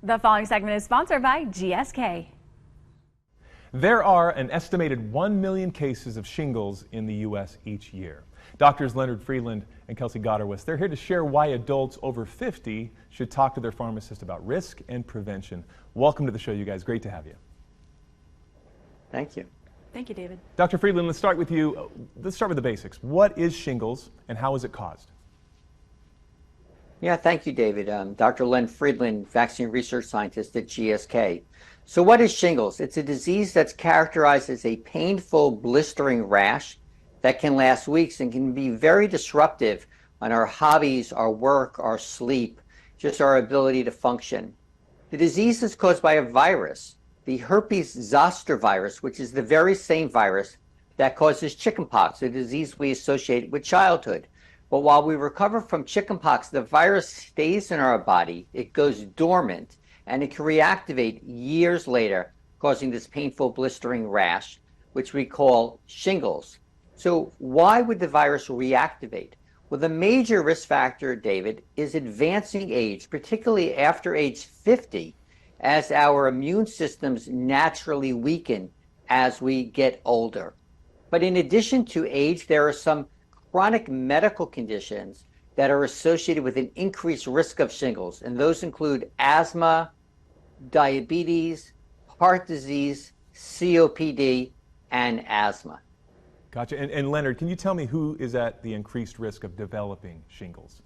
The following segment is sponsored by GSK. There are an estimated 1 million cases of shingles in the U.S. each year. Doctors Leonard Friedland and Kelsey Goderwitz, they're here to share why adults over 50 should talk to their pharmacist about risk and prevention. Welcome to the show, you guys. Great to have you. Thank you. Thank you, David. Dr. Friedland, let's start with you. Let's start with the basics. What is shingles and how is it caused? Yeah, thank you, David. Dr. Len Friedland, vaccine research scientist at GSK. So what is shingles? It's a disease that's characterized as a painful blistering rash that can last weeks and can be very disruptive on our hobbies, our work, our sleep, just our ability to function. The disease is caused by a virus, the herpes zoster virus, which is the very same virus that causes chickenpox, a disease we associate with childhood. But while we recover from chickenpox, the virus stays in our body, it goes dormant, and it can reactivate years later, causing this painful blistering rash, which we call shingles. So why would the virus reactivate? Well, the major risk factor, David, is advancing age, particularly after age 50, as our immune systems naturally weaken as we get older. But in addition to age, there are some chronic medical conditions that are associated with an increased risk of shingles, and those include asthma, diabetes, heart disease, COPD, and asthma. Gotcha. And Leonard, can you tell me who is at the increased risk of developing shingles?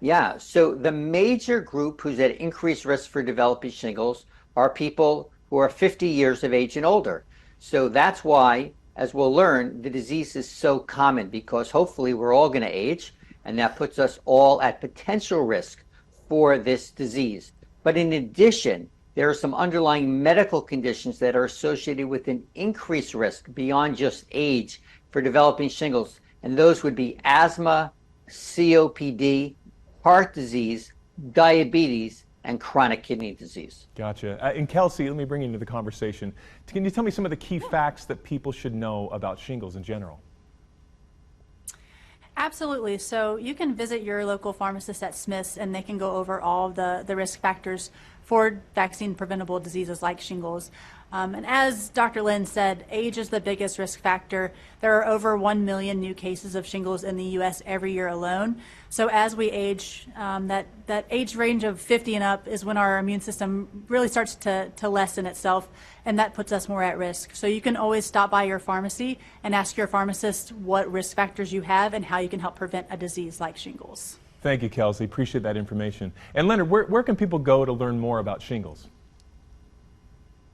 Yeah, so the major group who's at increased risk for developing shingles are people who are 50 years of age and older. So that's why, as we'll learn, the disease is so common, because hopefully we're all going to age, and that puts us all at potential risk for this disease. But in addition, there are some underlying medical conditions that are associated with an increased risk beyond just age for developing shingles, and those would be asthma, COPD, heart disease, diabetes, and chronic kidney disease. Gotcha. And Kelsey, let me bring you into the conversation. Can you tell me some of the key facts that people should know about shingles in general? Absolutely. So you can visit your local pharmacist at Smith's and they can go over all of the risk factors for vaccine-preventable diseases like shingles. And as Dr. Lin said, age is the biggest risk factor. There are over 1 million new cases of shingles in the U.S. every year alone. So as we age, that age range of 50 and up is when our immune system really starts to lessen itself, and that puts us more at risk. So you can always stop by your pharmacy and ask your pharmacist what risk factors you have and how you can help prevent a disease like shingles. Thank you, Kelsey. Appreciate that information. And Leonard, where can people go to learn more about shingles?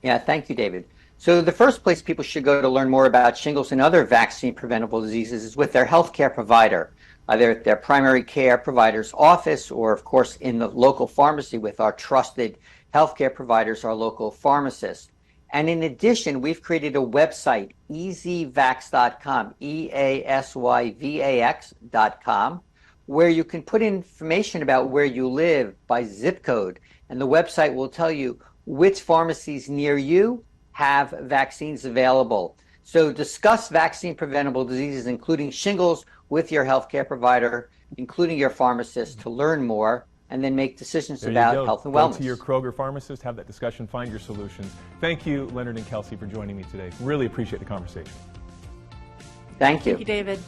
Yeah, thank you, David. So the first place people should go to learn more about shingles and other vaccine-preventable diseases is with their healthcare provider, either at their primary care provider's office or, of course, in the local pharmacy with our trusted healthcare providers, our local pharmacists. And in addition, we've created a website, easyvax.com, EASYVAX.com, where you can put information about where you live by zip code, and the website will tell you which pharmacies near you have vaccines available. So discuss vaccine-preventable diseases, including shingles, with your healthcare provider, including your pharmacist, to learn more and then make decisions about health and wellness. Go to your Kroger pharmacist, have that discussion, find your solutions. Thank you, Leonard and Kelsey, for joining me today. Really appreciate the conversation. Thank you. Thank you, David.